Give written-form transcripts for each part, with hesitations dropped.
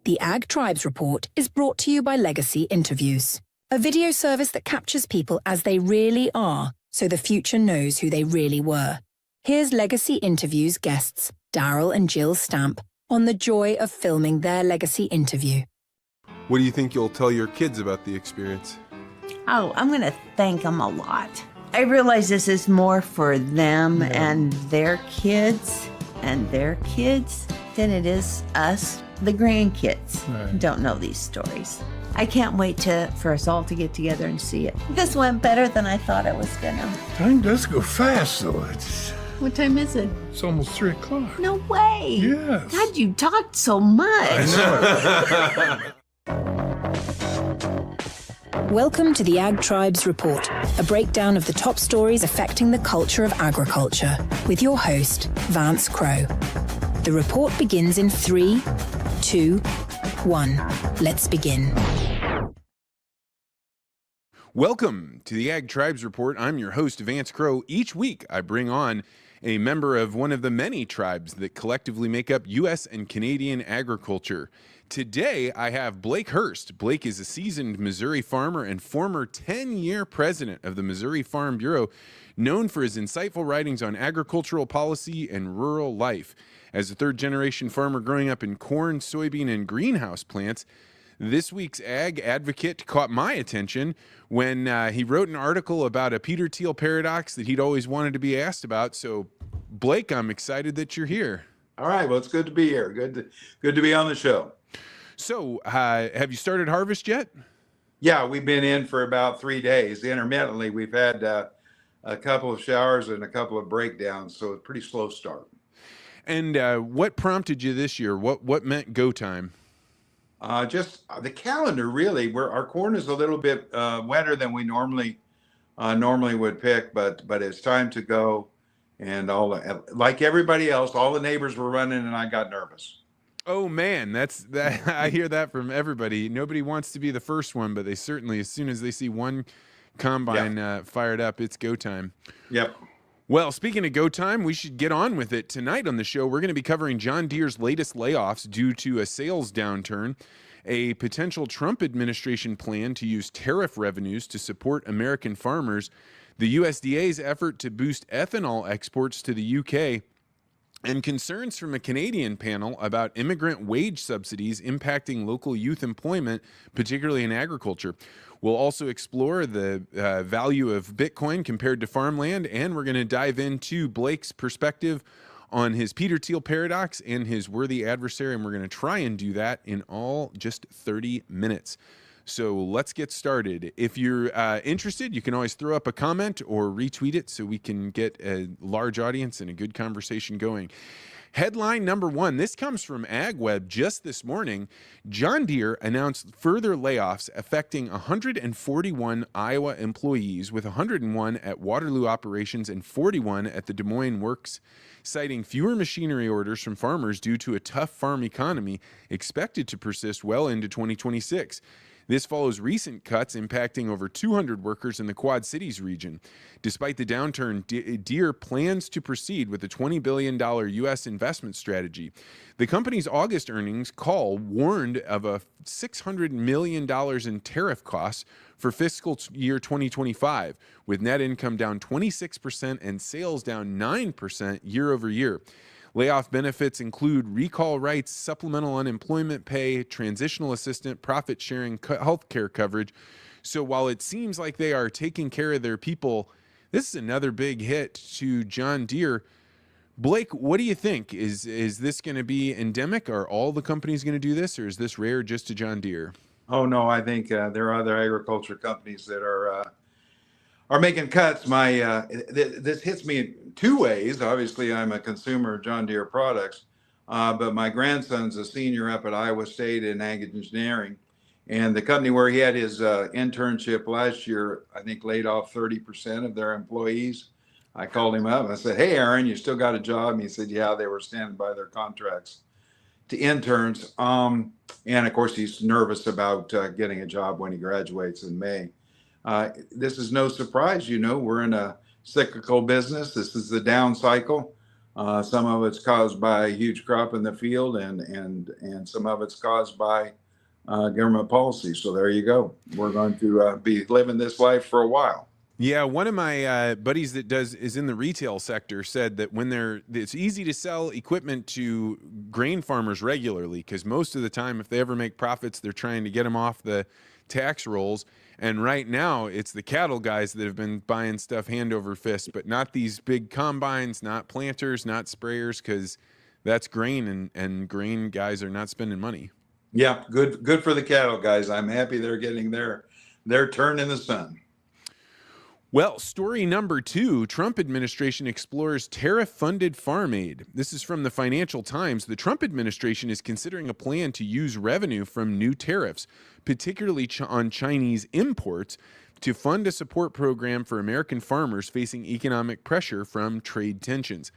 The Ag Tribes Report is brought to you by Legacy Interviews, a video service that captures people as they really are, so the future knows who they really were. Here's Legacy Interviews guests, Daryl and Jill Stamp, on the joy of filming their legacy interview. What do you think you'll tell your kids about the experience? Oh, I'm going to thank them a lot. I realize this is more for them and their kids than it is us, the grandkids, who don't know these stories. I can't wait for us all to get together and see it. This went better than I thought it was gonna. Time does go fast, though. What time is it? It's almost 3 o'clock. No way. Yes. God, you talked so much. I know. Welcome to the Ag Tribes Report, a breakdown of the top stories affecting the culture of agriculture, with your host, Vance Crowe. The report begins in 3, 2, 1. Let's begin. Welcome to the Ag Tribes Report. I'm your host, Vance Crowe. Each week, I bring on a member of one of the many tribes that collectively make up U.S. and Canadian agriculture. Today, I have Blake Hurst. Blake is a seasoned Missouri farmer and former 10-year president of the Missouri Farm Bureau, known for his insightful writings on agricultural policy and rural life. As a third-generation farmer growing up in corn, soybean, and greenhouse plants, this week's Ag Advocate caught my attention when he wrote an article about a Peter Thiel paradox that he'd always wanted to be asked about. So, Blake, I'm excited that you're here. All right. Well, it's good to be here. Good to be on the show. So, have you started harvest yet? Yeah, we've been in for about 3 days. Intermittently, we've had a couple of showers and a couple of breakdowns, so a pretty slow start. And what prompted you this year? What meant go time? Just the calendar, really. Our corn is a little bit wetter than we normally would pick, but it's time to go. And like everybody else, all the neighbors were running, and I got nervous. Oh man, that's I hear that from everybody. Nobody wants to be the first one, but they certainly, as soon as they see one combine fired up, it's go time. Yep. Well, speaking of go time, we should get on with it. Tonight on the show, we're going to be covering John Deere's latest layoffs due to a sales downturn, a potential Trump administration plan to use tariff revenues to support American farmers, the USDA's effort to boost ethanol exports to the UK, and concerns from a Canadian panel about immigrant wage subsidies impacting local youth employment, particularly in agriculture. We'll also explore the value of Bitcoin compared to farmland, and we're going to dive into Blake's perspective on his Peter Thiel paradox and his worthy adversary, and we're going to try and do that in all just 30 minutes. So let's get started. If you're interested, you can always throw up a comment or retweet it so we can get a large audience and a good conversation going. Headline number one, this comes from AgWeb just this morning. John Deere announced further layoffs affecting 141 Iowa employees, with 101 at Waterloo Operations and 41 at the Des Moines Works, citing fewer machinery orders from farmers due to a tough farm economy expected to persist well into 2026. This follows recent cuts impacting over 200 workers in the Quad Cities region. Despite the downturn, Deere plans to proceed with a $20 billion U.S. investment strategy. The company's August earnings call warned of a $600 million in tariff costs for fiscal year 2025, with net income down 26% and sales down 9% year over year. Layoff benefits include recall rights, supplemental unemployment pay, transitional assistant, profit sharing, health care coverage. So while it seems like they are taking care of their people, this is another big hit to John Deere. Blake, what do you think? Is this going to be endemic? Are all the companies going to do this, or is this rare just to John Deere? Oh, no, I think there are other agriculture companies that are making cuts. This hits me in two ways. Obviously, I'm a consumer of John Deere products, but my grandson's a senior up at Iowa State in ag engineering, and the company where he had his internship last year, I think, laid off 30% of their employees. I called him up and I said, "Hey, Aaron, you still got a job?" And he said, "Yeah, they were standing by their contracts to interns." And of course, he's nervous about getting a job when he graduates in May. This is no surprise. We're in a cyclical business. This is the down cycle. Some of it's caused by a huge crop in the field, and some of it's caused by government policy. So there you go. We're going to be living this life for a while. Yeah, one of my buddies that is in the retail sector said that it's easy to sell equipment to grain farmers regularly, because most of the time, if they ever make profits, they're trying to get them off the tax rolls. And right now, it's the cattle guys that have been buying stuff hand over fist, but not these big combines, not planters, not sprayers, because that's grain, and grain guys are not spending money. Yeah, good for the cattle guys. I'm happy they're getting their turn in the sun. Well, story number 2, Trump administration explores tariff-funded farm aid. This is from the Financial Times. The Trump administration is considering a plan to use revenue from new tariffs, particularly on Chinese imports, to fund a support program for American farmers facing economic pressure from trade tensions.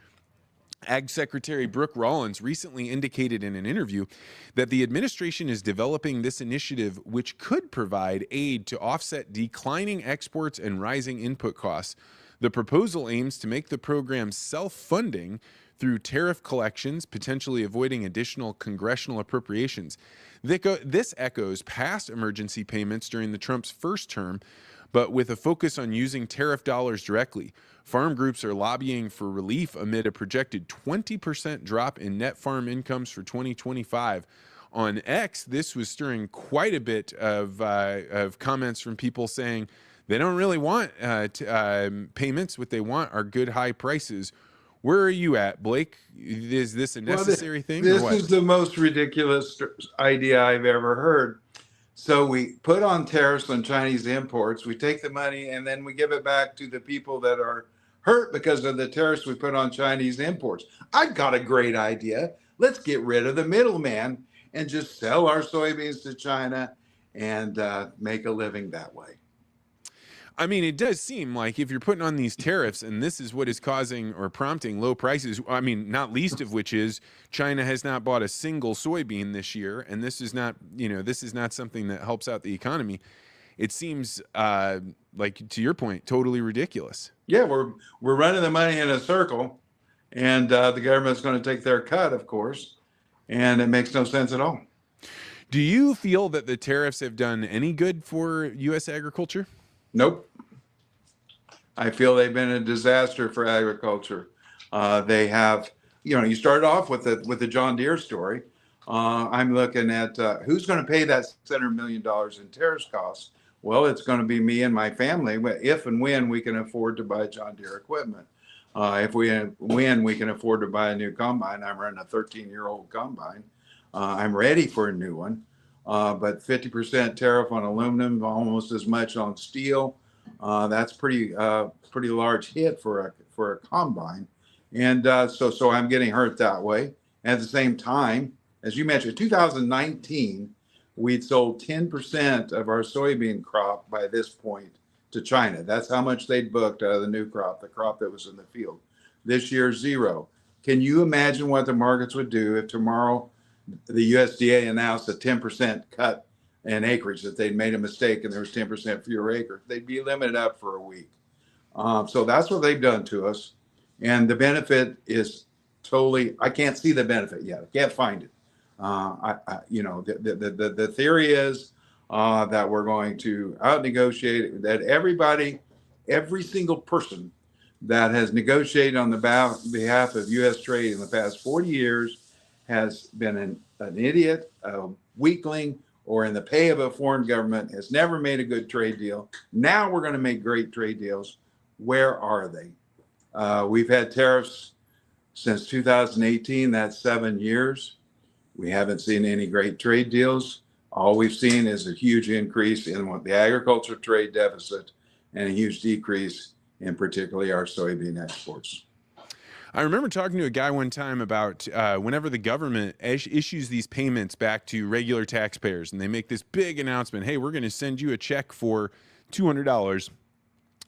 Ag Secretary Brooke Rollins recently indicated in an interview that the administration is developing this initiative, which could provide aid to offset declining exports and rising input costs. The proposal aims to make the program self-funding through tariff collections, potentially avoiding additional congressional appropriations. This echoes past emergency payments during the Trump's first term, but with a focus on using tariff dollars directly. Farm groups are lobbying for relief amid a projected 20% drop in net farm incomes for 2025. On X, this was stirring quite a bit of comments from people saying they don't really want payments. What they want are good high prices. Where are you at, Blake? Is this a necessary thing? This is the most ridiculous idea I've ever heard. So we put on tariffs on Chinese imports, we take the money, and then we give it back to the people that are hurt because of the tariffs we put on Chinese imports. I've got a great idea. Let's get rid of the middleman and just sell our soybeans to China and make a living that way. I mean, it does seem like if you're putting on these tariffs and this is what is causing or prompting low prices, I mean, not least of which is China has not bought a single soybean this year. And this is not, this is not something that helps out the economy. It seems like, to your point, totally ridiculous. Yeah, we're running the money in a circle, and the government's going to take their cut, of course, and it makes no sense at all. Do you feel that the tariffs have done any good for U.S. agriculture? Nope. I feel they've been a disaster for agriculture. They have, you started off with the John Deere story. I'm looking at who's going to pay that $600 million in tariffs costs. Well, it's going to be me and my family if and when we can afford to buy John Deere equipment. When we can afford to buy a new combine. I'm running a 13-year-old combine. I'm ready for a new one. But 50% tariff on aluminum, almost as much on steel. That's pretty large hit for a combine, and so I'm getting hurt that way. At the same time, as you mentioned, 2019, we'd sold 10% of our soybean crop by this point to China. That's how much they'd booked out of the new crop, the crop that was in the field. This year, 0. Can you imagine what the markets would do if tomorrow the USDA announced a 10% cut in acreage, that they'd made a mistake and there was 10% fewer acres? They'd be limited up for a week. So that's what they've done to us. And the benefit is totally, I can't see the benefit yet. I can't find it. The theory is that we're going to out negotiate, that every single person that has negotiated on the behalf of U.S. trade in the past 40 years has been an idiot, a weakling, or in the pay of a foreign government, has never made a good trade deal. Now we're going to make great trade deals. Where are they? We've had tariffs since 2018. That's 7 years. We haven't seen any great trade deals. All we've seen is a huge increase in the agriculture trade deficit and a huge decrease in particularly our soybean exports. I remember talking to a guy one time about whenever the government issues these payments back to regular taxpayers and they make this big announcement, hey, we're going to send you a check for $200,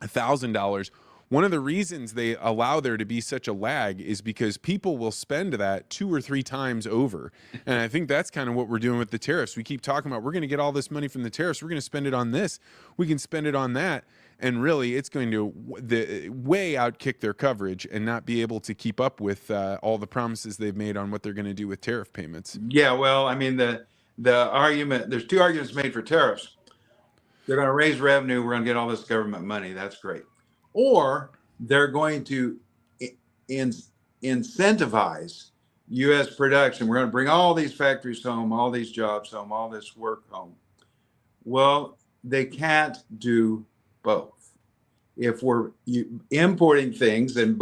$1,000. One of the reasons they allow there to be such a lag is because people will spend that 2 or 3 times over. And I think that's kind of what we're doing with the tariffs. We keep talking about we're going to get all this money from the tariffs. We're going to spend it on this. We can spend it on that. and really it's going to way outkick their coverage and not be able to keep up with all the promises they've made on what they're going to do with tariff payments. Yeah, well, I mean, the argument, there's two arguments made for tariffs. They're going to raise revenue. We're going to get all this government money. That's great. Or they're going to incentivize U.S. production. We're going to bring all these factories home, all these jobs home, all this work home. Well, they can't do both. If we're importing things and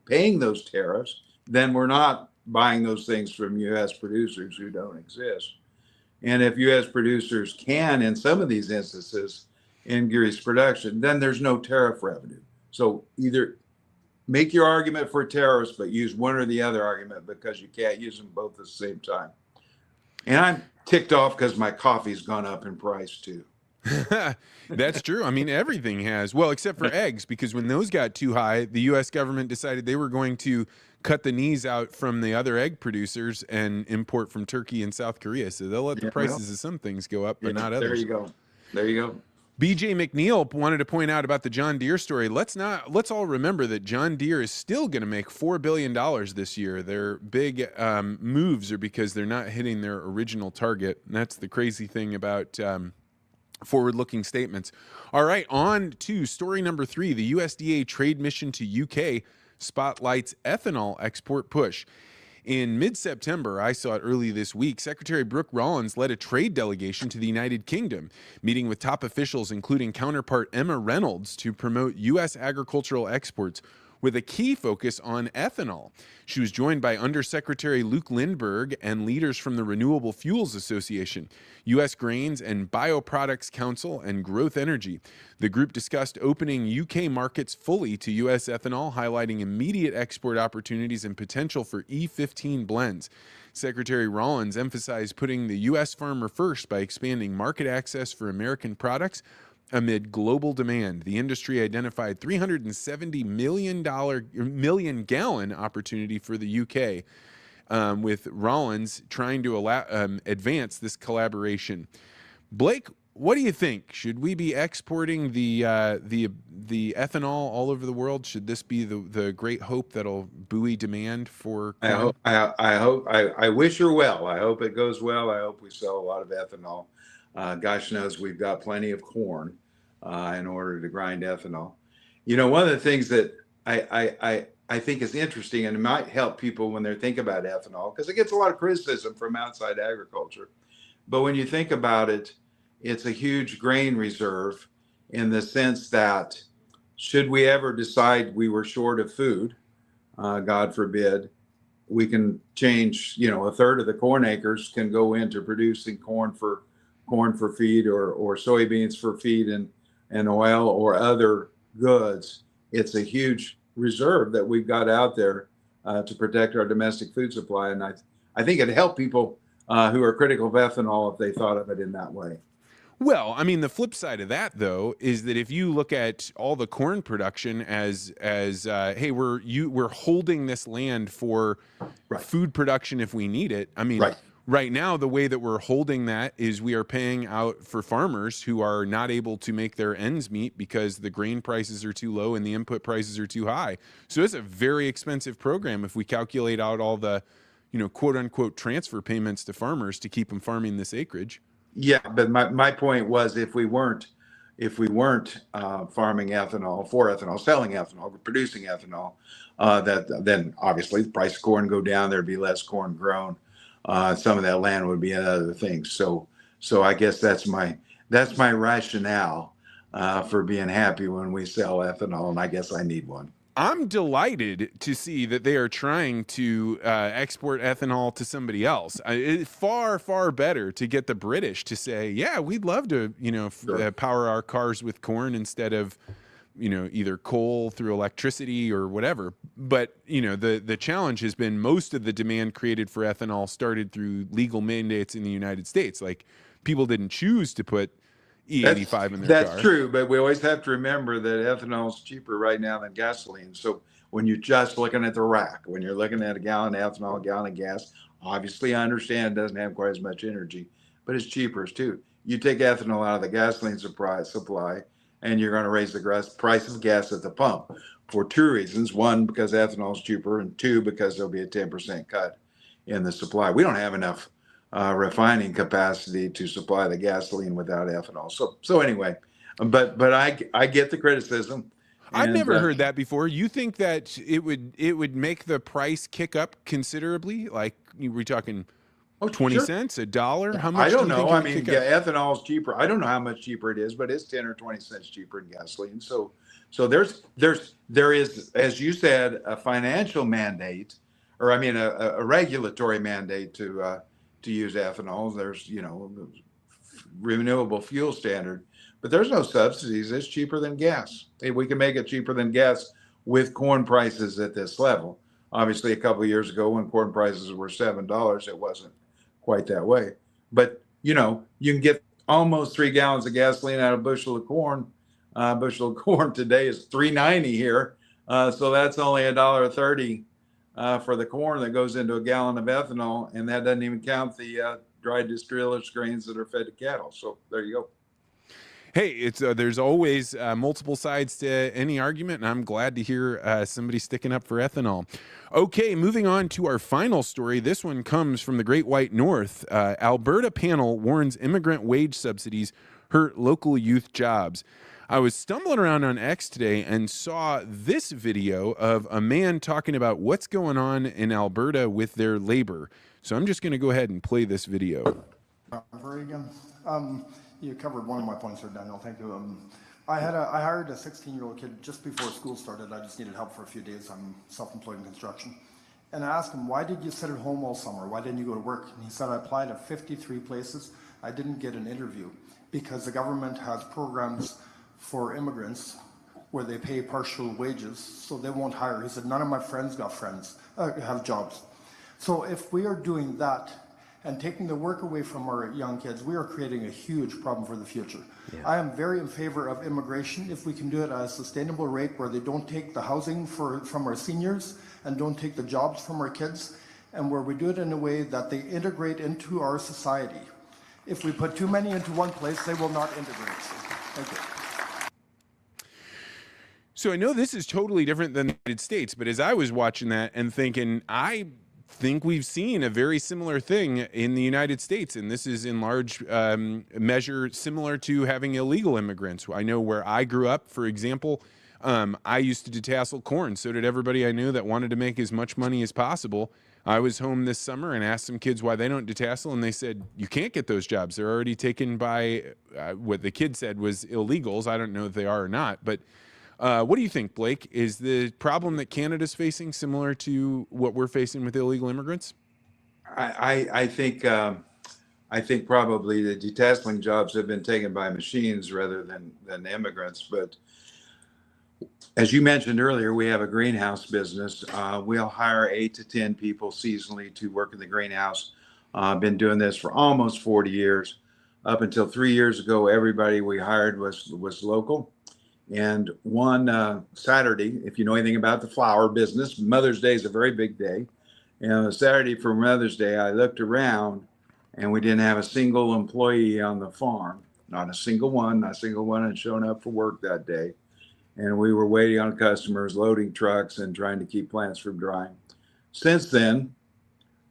paying those tariffs, then we're not buying those things from U.S. producers who don't exist. And if U.S. producers can, in some of these instances, increase production, then there's no tariff revenue. So either make your argument for tariffs, but use one or the other argument, because you can't use them both at the same time. And I'm ticked off because my coffee's gone up in price too. That's true. I mean, everything has. Well, except for eggs, because when those got too high, the U.S. government decided they were going to cut the knees out from the other egg producers and import from Turkey and South Korea. So they'll let the prices of some things go up, but not others. There you go. There you go. BJ McNeil wanted to point out about the John Deere story. Let's all remember that John Deere is still going to make $4 billion this year. Their big moves are because they're not hitting their original target. And that's the crazy thing about forward-looking statements. All right, on to story number 3. The USDA trade mission to UK spotlights ethanol export push. In mid-September, I saw it early this week, Secretary Brooke Rollins led a trade delegation to the United Kingdom, meeting with top officials, including counterpart Emma Reynolds, to promote U.S. agricultural exports with a key focus on ethanol. She was joined by Undersecretary Luke Lindberg and leaders from the Renewable Fuels Association, U.S. Grains and Bioproducts Council, and Growth Energy. The group discussed opening UK markets fully to U.S. ethanol, highlighting immediate export opportunities and potential for E15 blends. Secretary Rollins emphasized putting the U.S. farmer first by expanding market access for American products. Amid global demand, the industry identified $370 million gallon opportunity for the UK, with Rollins trying to advance this collaboration. Blake, what do you think? Should we be exporting the ethanol all over the world? Should this be the great hope that'll buoy demand for corn? I wish her well. I hope it goes well. I hope we sell a lot of ethanol. Gosh knows we've got plenty of corn in order to grind ethanol. You know, one of the things that I think is interesting, and it might help people when they think about ethanol, because it gets a lot of criticism from outside agriculture. But when you think about it, it's a huge grain reserve in the sense that should we ever decide we were short of food, God forbid, we can change, a third of the corn acres can go into producing corn for feed or soybeans for feed and oil or other goods. It's a huge reserve that we've got out there to protect our domestic food supply. And I think it'd help people who are critical of ethanol if they thought of it in that way. Well, I mean, the flip side of that, though, is that if you look at all the corn production as hey, we're holding this land for food production if we need it. I mean, right now, the way that we're holding that is we are paying out for farmers who are not able to make their ends meet because the grain prices are too low and the input prices are too high. So it's a very expensive program if we calculate out all the, quote unquote transfer payments to farmers to keep them farming this acreage. Yeah, but my point was if we weren't farming ethanol for ethanol, selling ethanol, producing ethanol, then obviously the price of corn go down. There'd be less corn grown. Some of that land would be in other things. So I guess that's my rationale for being happy when we sell ethanol, and I guess I need one. I'm delighted to see that they are trying to export ethanol to somebody else. It's far, far better to get the British to say, yeah, we'd love to, power our cars with corn instead of, either coal through electricity or whatever. But, the challenge has been most of the demand created for ethanol started through legal mandates in the United States. Like, people didn't choose to put E85 in their car. That's true, but we always have to remember that ethanol is cheaper right now than gasoline. So when you're just looking at the rack, when you're looking at a gallon of ethanol, a gallon of gas, obviously I understand it doesn't have quite as much energy, but it's cheaper too. You take ethanol out of the gasoline supply, and you're going to raise the price of gas at the pump for two reasons. One, because ethanol is cheaper, and two, because there'll be a 10% cut in the supply. We don't have enough refining capacity to supply the gasoline without ethanol. So anyway, but I get the criticism. I've And, never heard that before. You think that it would make the price kick up considerably? Like, we're talking 20 sure. cents, $1? How much? I don't do you know. think I it would mean, kick up? ethanol is cheaper. I don't know how much cheaper it is, but it's 10 or 20 cents cheaper than gasoline. So there is, as you said, a financial mandate, or I mean, a regulatory mandate to use ethanol. There's, the renewable fuel standard, but there's no subsidies. It's cheaper than gas. Hey, we can make it cheaper than gas with corn prices at this level. Obviously, a couple of years ago when corn prices were $7, it wasn't quite that way. But, you can get almost 3 gallons of gasoline out of a bushel of corn. Bushel of corn today is $3.90 here. So that's only $1.30 for the corn that goes into a gallon of ethanol. And that doesn't even count the dried distillers grains that are fed to cattle. So there you go. Hey, it's there's always multiple sides to any argument, and I'm glad to hear somebody sticking up for ethanol. Okay, moving on to our final story. This one comes from the Great White North. Alberta panel warns immigrant wage subsidies hurt local youth jobs. I was stumbling around on X today and saw this video of a man talking about what's going on in Alberta with their labor. So I'm just going to go ahead and play this video. Again. You covered one of my points there, Daniel. Thank you. I hired a 16-year-old kid just before school started. I just needed help for a few days. I'm self-employed in construction. And I asked him, why did you sit at home all summer? Why didn't you go to work? And he said, I applied to 53 places. I didn't get an interview because the government has programs for immigrants where they pay partial wages, so they won't hire. He said, none of my friends have jobs. So if we are doing that, and taking the work away from our young kids, we are creating a huge problem for the future. Yeah. I am very in favor of immigration if we can do it at a sustainable rate where they don't take the housing from our seniors and don't take the jobs from our kids, and where we do it in a way that they integrate into our society. If we put too many into one place, they will not integrate. Thank you. So I know this is totally different than the United States, but as I was watching that and thinking, I think we've seen a very similar thing in the United States, and this is in large measure similar to having illegal immigrants. I know where I grew up, for example, I used to detassel corn. So did everybody I knew that wanted to make as much money as possible. I was home this summer and asked some kids why they don't detassel, and they said, you can't get those jobs. They're already taken by what the kid said was illegals. I don't know if they are or not, but what do you think, Blake? Is the problem that Canada's facing similar to what we're facing with illegal immigrants? I think probably the detasseling jobs have been taken by machines rather than immigrants. But as you mentioned earlier, we have a greenhouse business. We'll hire 8 to 10 people seasonally to work in the greenhouse. I've been doing this for almost 40 years. Up until 3 years ago, everybody we hired was local. And one Saturday, if you know anything about the flower business, Mother's Day is a very big day. And on Saturday for Mother's Day, I looked around and we didn't have a single employee on the farm. Not a single one had shown up for work that day. And we were waiting on customers, loading trucks and trying to keep plants from drying. Since then,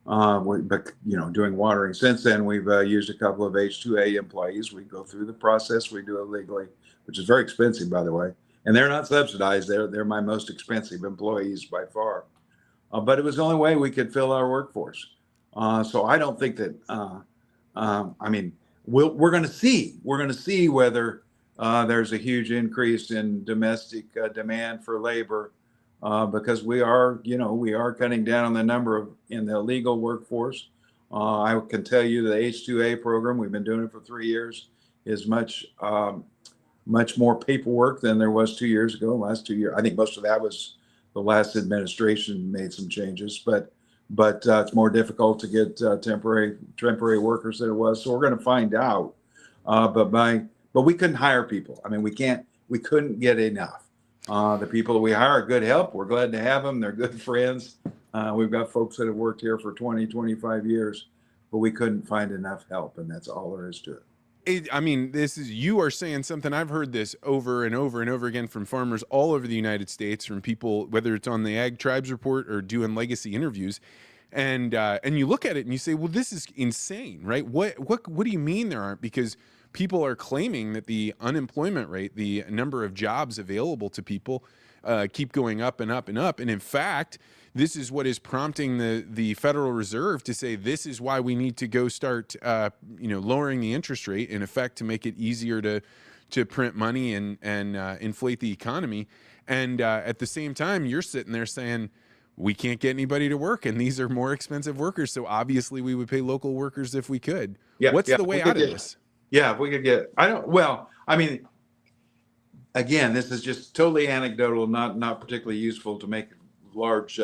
doing watering. Since then, we've used a couple of H-2A employees. We go through the process. We do it legally, which is very expensive, by the way. And they're not subsidized. They're my most expensive employees by far. But it was the only way we could fill our workforce. So I don't think that, we're going to see. We're going to see whether there's a huge increase in domestic demand for labor because we are cutting down on the number in the illegal workforce. I can tell you the H-2A program, we've been doing it for 3 years, is much more paperwork than there was 2 years ago. Last 2 years, I think most of that was the last administration made some changes, but it's more difficult to get temporary workers than it was. So we're going to find out. But we couldn't hire people. I mean, we couldn't get enough. The people that we hire are good help. We're glad to have them. They're good friends. We've got folks that have worked here for 20, 25 years, but we couldn't find enough help, and that's all there is to it. I mean, you are saying something. I've heard this over and over and over again from farmers all over the United States, from people, whether it's on the Ag Tribes Report or doing legacy interviews. And you look at it and you say, well, this is insane, right? What do you mean there aren't? Because people are claiming that the unemployment rate, the number of jobs available to people, keep going up and up and up. And in fact, this is what is prompting the Federal Reserve to say this is why we need to go start lowering the interest rate, in effect, to make it easier to print money and inflate the economy. And at the same time, you're sitting there saying we can't get anybody to work, and these are more expensive workers. So obviously, we would pay local workers if we could. What's the way out of this? Yeah, if we could get, again, this is just totally anecdotal, not particularly useful to make large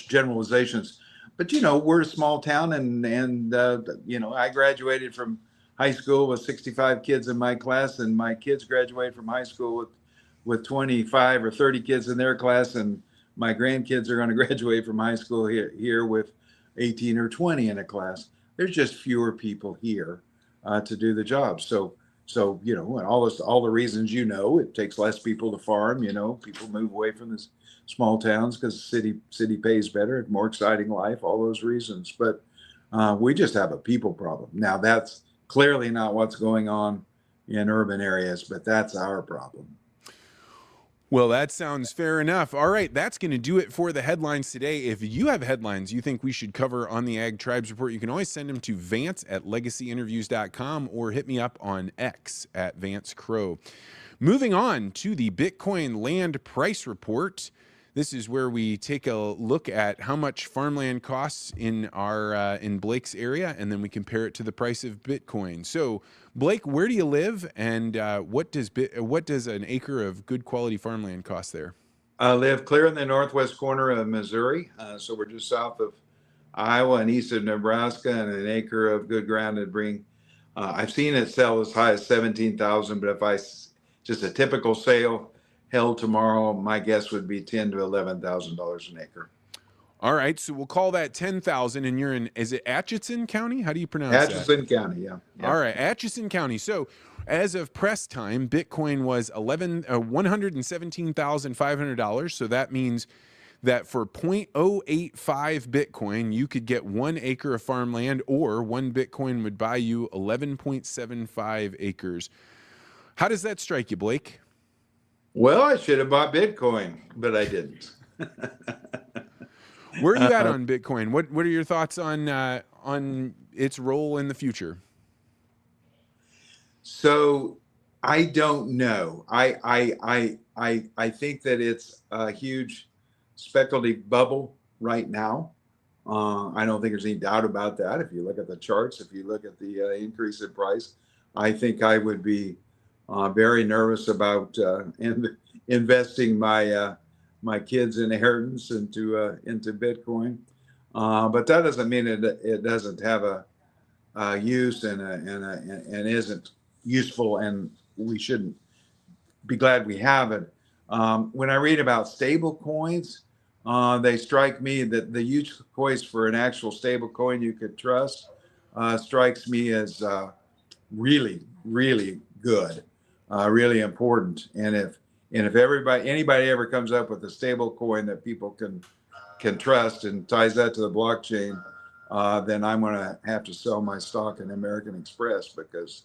generalizations. But we're a small town, and I graduated from high school with 65 kids in my class, and my kids graduated from high school with 25 or 30 kids in their class, and my grandkids are going to graduate from high school here with 18 or 20 in a class. There's just fewer people here to do the job. So and all the reasons, it takes less people to farm. People move away from the small towns because city pays better, more exciting life, all those reasons. But we just have a people problem. Now, that's clearly not what's going on in urban areas, but that's our problem. Well, that sounds fair enough. All right, that's going to do it for the headlines today. If you have headlines you think we should cover on the Ag Tribes Report, you can always send them to Vance@legacyinterviews.com or hit me up on X @VanceCrow. Moving on to the Bitcoin land price report. This is where we take a look at how much farmland costs in Blake's area, and then we compare it to the price of Bitcoin. So, Blake, where do you live, and what does an acre of good quality farmland cost there? I live clear in the northwest corner of Missouri, so we're just south of Iowa and east of Nebraska, and an acre of good ground would bring. I've seen it sell as high as 17,000, but if just a typical sale held tomorrow, my guess would be $10,000 to $11,000 an acre. All right, so we'll call that 10,000, and you're in, is it Atchison County? How do you pronounce that? Atchison County, yeah. All right, Atchison County. So as of press time, Bitcoin was $117,500. So that means that for 0.085 Bitcoin, you could get 1 acre of farmland, or 1 Bitcoin would buy you 11.75 acres. How does that strike you, Blake? Well, I should have bought Bitcoin, but I didn't. Where are you at on Bitcoin? What are your thoughts on its role in the future? So I don't know. I think that it's a huge speculative bubble right now. I don't think there's any doubt about that. If you look at the charts, if you look at the increase in price, I think I would be very nervous about investing my kids' inheritance into Bitcoin, but that doesn't mean it doesn't have a use and isn't useful, and we shouldn't be glad we have it. When I read about stable coins, they strike me that the use case for an actual stable coin you could trust strikes me as really, really good. Really important, and if anybody ever comes up with a stable coin that people can trust and ties that to the blockchain, then I'm going to have to sell my stock in American Express, because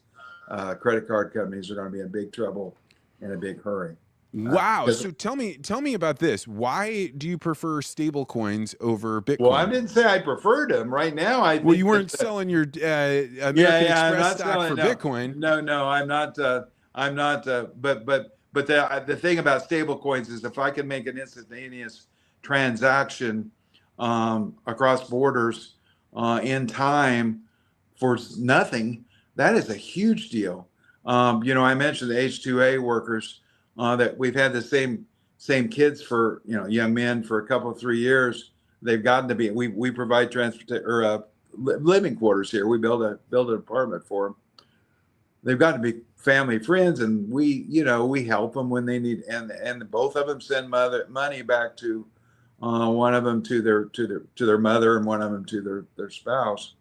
credit card companies are going to be in big trouble in a big hurry. Wow! So tell me about this. Why do you prefer stable coins over Bitcoin? Well, I didn't say I preferred them. Right now, you weren't selling your American Express stock for Bitcoin. No, I'm not. I'm not, but the thing about stable coins is if I can make an instantaneous transaction across borders in time for nothing, that is a huge deal. I mentioned the H-2A workers that we've had the same kids for, young men for a couple of 3 years. They've gotten to be, we provide living quarters here. We build an apartment for them. They've got to be family friends, and we help them when they need, and both of them send money back to one of them to their mother, and one of them to their spouse.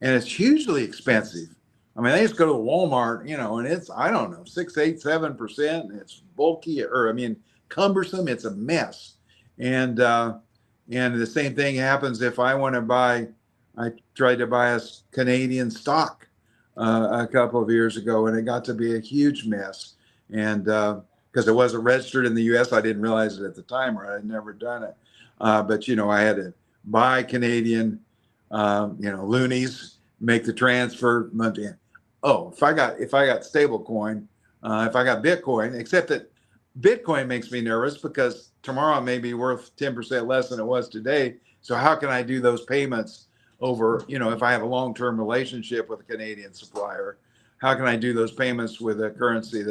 And it's hugely expensive I mean, they just go to Walmart, and it's, I don't know, 6, 8, 7%. And it's bulky, or I mean, cumbersome. It's a mess. And the same thing happens if I want to buy. I tried to buy a Canadian stock a couple of years ago, and it got to be a huge mess. And because it wasn't registered in the U.S., I didn't realize it at the time, or I'd never done it. But I had to buy Canadian, loonies, make the transfer. Oh, if I got stable coin, if I got Bitcoin, except that Bitcoin makes me nervous because tomorrow it may be worth 10% less than it was today. So how can I do those payments over, if I have a long-term relationship with a Canadian supplier, how can I do those payments with a currency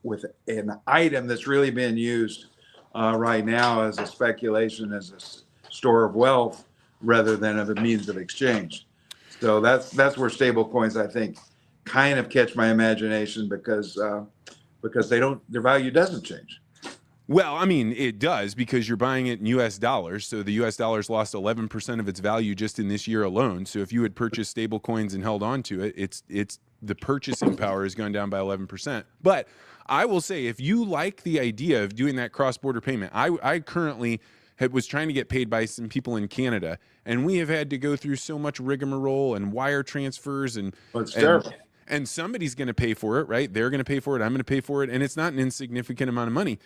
with an item that's really being used right now as a speculation, as a store of wealth, rather than as a means of exchange? So that's where stable coins, I think, kind of catch my imagination because their value doesn't change. Well, I mean, it does because you're buying it in U.S. dollars. So the U.S. dollar's lost 11% of its value just in this year alone. So if you had purchased stable coins and held on to it, it's the purchasing power has gone down by 11%. But I will say, if you like the idea of doing that cross-border payment, I currently was trying to get paid by some people in Canada, and we have had to go through so much rigmarole and wire transfers It's terrible. And somebody's going to pay for it, right? They're going to pay for it. I'm going to pay for it. And it's not an insignificant amount of money.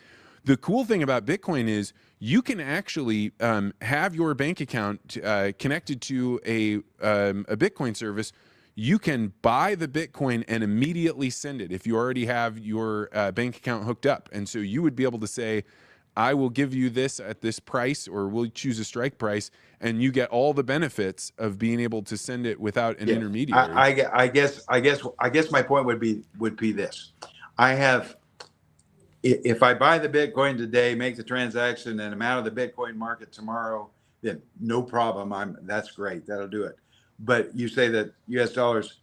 The cool thing about Bitcoin is you can actually have your bank account connected to a Bitcoin service. You can buy the Bitcoin and immediately send it if you already have your bank account hooked up. And so you would be able to say, I will give you this at this price, or we'll choose a strike price, and you get all the benefits of being able to send it without an intermediary. I guess my point would be this: if I buy the Bitcoin today, make the transaction, and I'm out of the Bitcoin market tomorrow, then no problem. That's great. That'll do it. But you say that U.S. dollars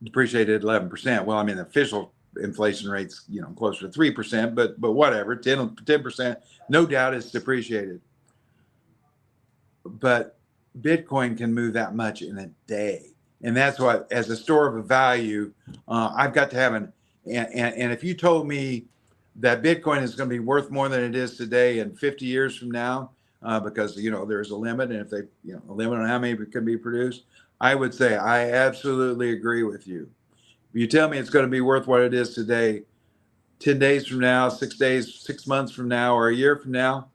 depreciated 11%. Well, I mean, the official inflation rate's closer to 3%, but whatever, 10%, no doubt it's depreciated. But Bitcoin can move that much in a day, and that's what, as a store of value, I've got to have and if you told me that Bitcoin is going to be worth more than it is today in 50 years from now, because there's a limit, and if they a limit on how many can be produced, I would say I absolutely agree with you. If you tell me it's going to be worth what it is today, 10 days from now, 6 days, 6 months from now, or a year from now,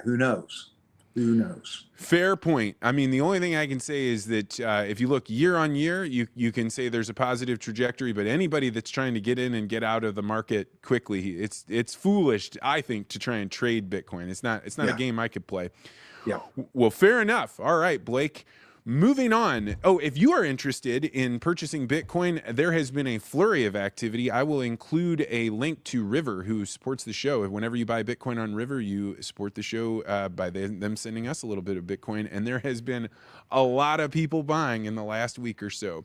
who knows? Who knows? Fair point. I mean, the only thing I can say is that if you look year on year, you can say there's a positive trajectory. But anybody that's trying to get in and get out of the market quickly, it's foolish, I think, to try and trade Bitcoin. It's not a game I could play. Yeah. Well, fair enough. All right, Blake. Moving on. Oh, if you are interested in purchasing Bitcoin, there has been a flurry of activity. I will include a link to River, who supports the show. Whenever you buy Bitcoin on River, you support the show by them sending us a little bit of Bitcoin. And there has been a lot of people buying in the last week or so.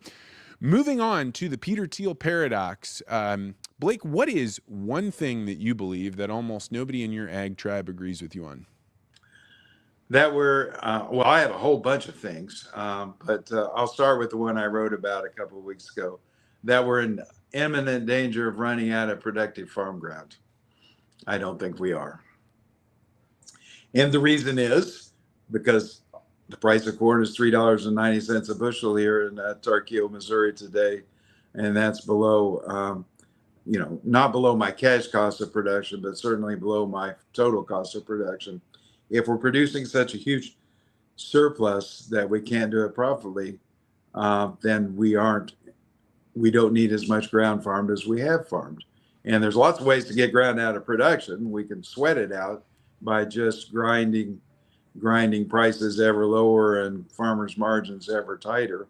Moving on to the Peter Thiel paradox. Blake, what is one thing that you believe that almost nobody in your ag tribe agrees with you on? That I have a whole bunch of things, but I'll start with the one I wrote about a couple of weeks ago, that we're in imminent danger of running out of productive farm ground. I don't think we are. And the reason is because the price of corn is $3.90 a bushel here in Tarkio, Missouri today. And that's below, not below my cash cost of production, but certainly below my total cost of production. If we're producing such a huge surplus that we can't do it profitably, then we don't need as much ground farmed as we have farmed. And there's lots of ways to get ground out of production. We can sweat it out by just grinding prices ever lower and farmers' margins ever tighter.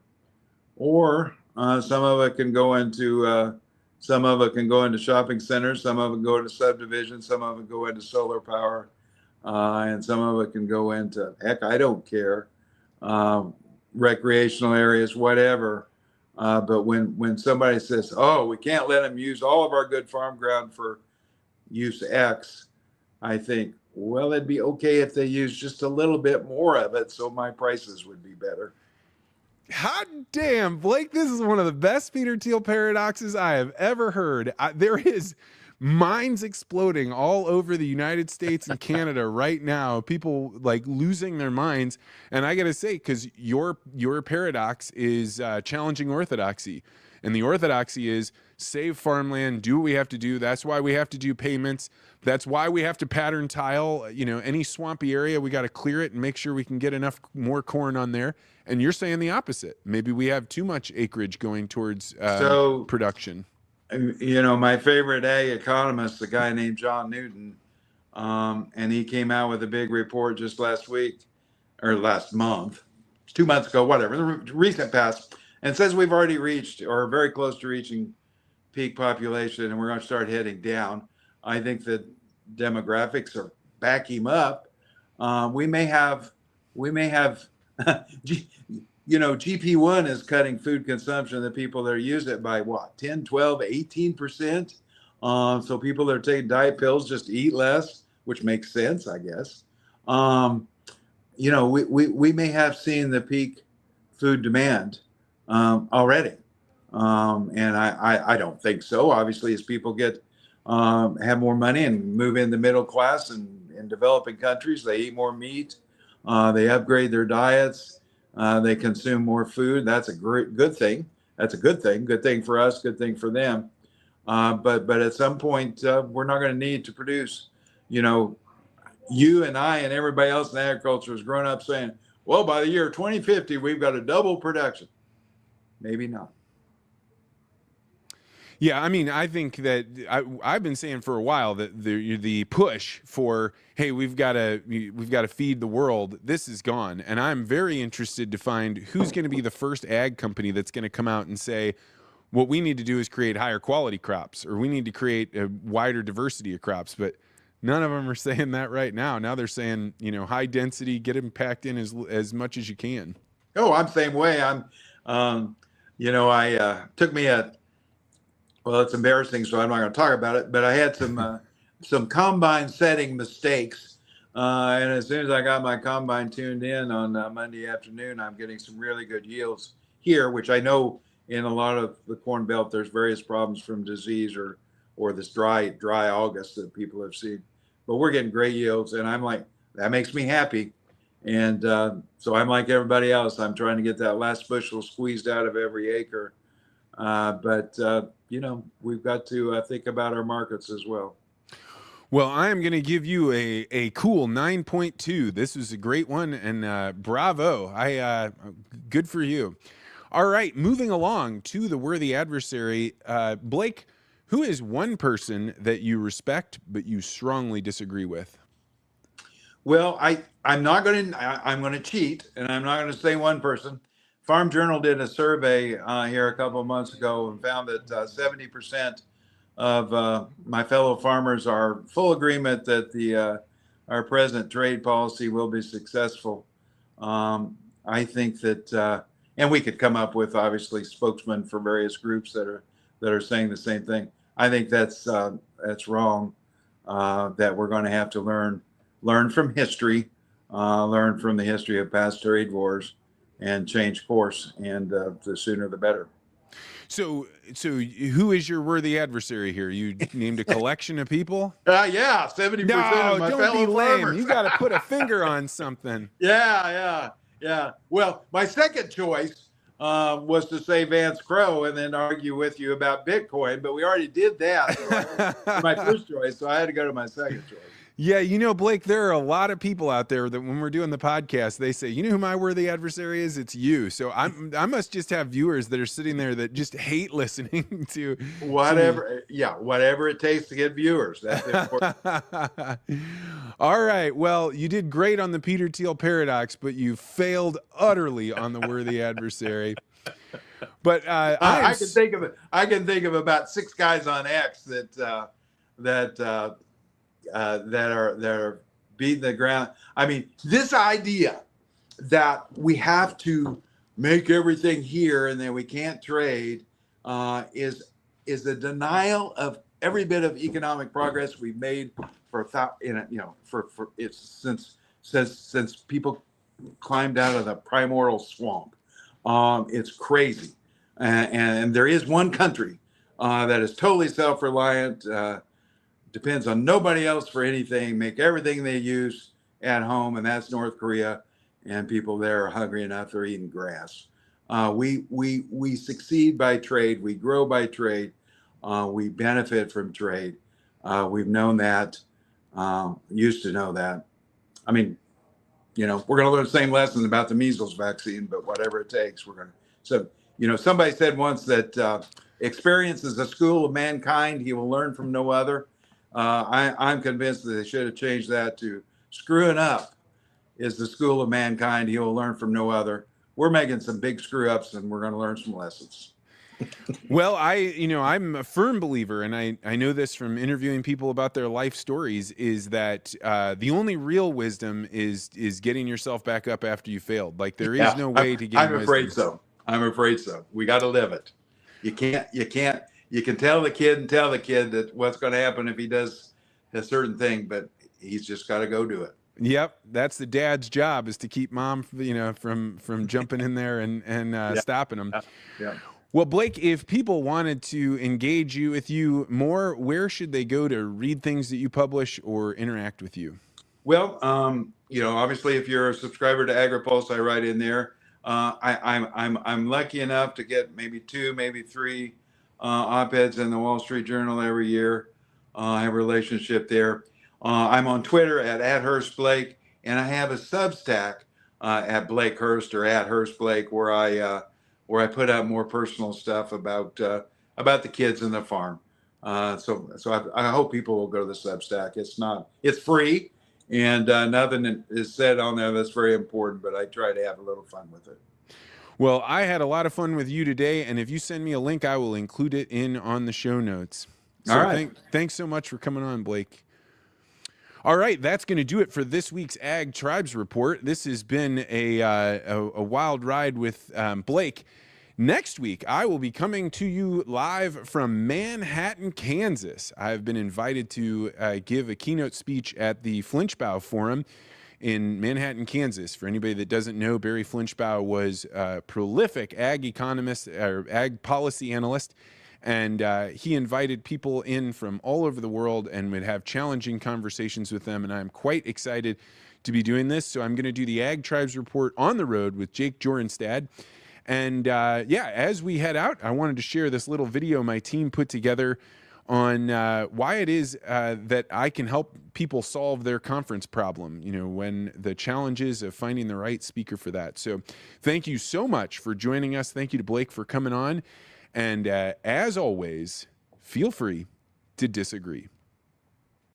Or some of it can go into shopping centers, some of it go into subdivisions, some of it go into solar power. And some of it can go into, heck, I don't care, recreational areas, whatever. But when somebody says, oh, we can't let them use all of our good farm ground for use X, I think, well, it'd be okay if they use just a little bit more of it, so my prices would be better. Hot damn, Blake, this is one of the best Peter Thiel paradoxes I have ever heard. There is minds exploding all over the United States and Canada right now, people like losing their minds. And I got to say, because your paradox is challenging orthodoxy. And the orthodoxy is save farmland, do what we have to do. That's why we have to do payments. That's why we have to pattern tile, any swampy area, we got to clear it and make sure we can get enough more corn on there. And you're saying the opposite. Maybe we have too much acreage going towards production. My favorite ag economist, a guy named John Newton, and he came out with a big report just last week or last month, 2 months ago, whatever, the recent past, and says we've already reached or are very close to reaching peak population, and we're going to start heading down. I think that demographics are back him up. We may have GP1 is cutting food consumption, the people that use it by what, 10, 12, 18%. So people that are taking diet pills just eat less, which makes sense, I guess. We may have seen the peak food demand already. And I don't think so. Obviously, as people have more money and move in the middle class and in developing countries, they eat more meat. They upgrade their diets. They consume more food. That's a good thing. That's a good thing. Good thing for us. Good thing for them. But at some point, we're not going to need to produce. You and I and everybody else in agriculture has grown up saying, well, by the year 2050, we've got to double production. Maybe not. Yeah, I mean, I think that I've been saying for a while that the push for, hey, we've got to feed the world, this is gone, and I'm very interested to find who's going to be the first ag company that's going to come out and say, what we need to do is create higher quality crops, or we need to create a wider diversity of crops. But none of them are saying that right now. Now they're saying, high density, get them packed in as much as you can. Oh, I'm the same way. Took me well, it's embarrassing, so I'm not going to talk about it, but I had some combine setting mistakes. And as soon as I got my combine tuned in on Monday afternoon, I'm getting some really good yields here, which I know in a lot of the Corn Belt, there's various problems from disease or this dry August that people have seen. But we're getting great yields, and I'm like, that makes me happy. And so I'm like everybody else. I'm trying to get that last bushel squeezed out of every acre. But we've got to think about our markets as well. Well, I am going to give you a cool 9.2. This was a great one, and bravo. Good for you. All right, moving along to the worthy adversary. Blake, who is one person that you respect but you strongly disagree with? Well, I'm going to cheat, and I'm not going to say one person. Farm Journal did a survey here a couple of months ago and found that 70% of my fellow farmers are full agreement that our present trade policy will be successful. I think that, and we could come up with obviously spokesmen for various groups that are saying the same thing. I think that's wrong. That we're going to have to learn from history, learn from the history of past trade wars, and change course, and the sooner the better. So who is your worthy adversary here? You named a collection of people? Yeah, 70% of my fellow farmers. You got to put a finger on something. Yeah. Well, my second choice was to say Vance Crowe and then argue with you about Bitcoin, but we already did that. So my first choice, so I had to go to my second choice. Yeah, Blake, there are a lot of people out there that when we're doing the podcast, they say, who my worthy adversary is? It's you. So I must just have viewers that are sitting there that just hate listening to whatever. Whatever it takes to get viewers. That's important. All right. Well, you did great on the Peter Thiel paradox, but you failed utterly on the worthy adversary. But I can think of about 6 guys on X that are beating the ground. I mean, this idea that we have to make everything here and then we can't trade is a denial of every bit of economic progress we've made since people climbed out of the primordial swamp. It's crazy. And there is one country that is totally self-reliant, depends on nobody else for anything, make everything they use at home, and that's North Korea. And people there are hungry enough, they're eating grass. We succeed by trade, we grow by trade, we benefit from trade. We've known that, used to know that. I mean, we're going to learn the same lessons about the measles vaccine, but whatever it takes, we're going to. So, somebody said once that experience is a school of mankind. He will learn from no other. I'm convinced that they should have changed that to screwing up is the school of mankind. He will learn from no other. We're making some big screw ups, and we're going to learn some lessons. Well, I'm a firm believer, and I know this from interviewing people about their life stories, is that the only real wisdom is getting yourself back up after you failed. Like there is no way to get. I'm afraid so. I'm afraid so. We got to live it. You can tell the kid that what's going to happen if he does a certain thing, but he's just got to go do it. Yep, that's the dad's job, is to keep mom, from jumping in there and stopping him. Yeah. Well, Blake, if people wanted to engage with you more, where should they go to read things that you publish or interact with you? Well, obviously, if you're a subscriber to AgriPulse, I write in there. I'm lucky enough to get maybe 2, maybe 3 op-eds in the Wall Street Journal every year. I have a relationship there. I'm on Twitter at @HurstBlake, and I have a Substack at Blake Hurst or at Hurst Blake, where I put out more personal stuff about the kids and the farm. So I hope people will go to the Substack. It's free, and nothing is said on there that's very important, but I try to have a little fun with it. Well, I had a lot of fun with you today, and if you send me a link, I will include it on the show notes. So all right. Thanks so much for coming on, Blake. All right, that's going to do it for this week's Ag Tribes Report. This has been a wild ride with Blake. Next week, I will be coming to you live from Manhattan, Kansas. I've been invited to give a keynote speech at the Flinchbaugh Forum in Manhattan, Kansas. For anybody that doesn't know, Barry Flinchbaugh was a prolific ag economist or ag policy analyst, and he invited people in from all over the world and would have challenging conversations with them, and I'm quite excited to be doing this. So I'm going to do the Ag Tribes Report on the road with Jake Jorenstad. And as we head out, I wanted to share this little video my team put together on why it is that I can help people solve their conference problem, when the challenges of finding the right speaker for that. So thank you so much for joining us. Thank you to Blake for coming on. And as always, feel free to disagree.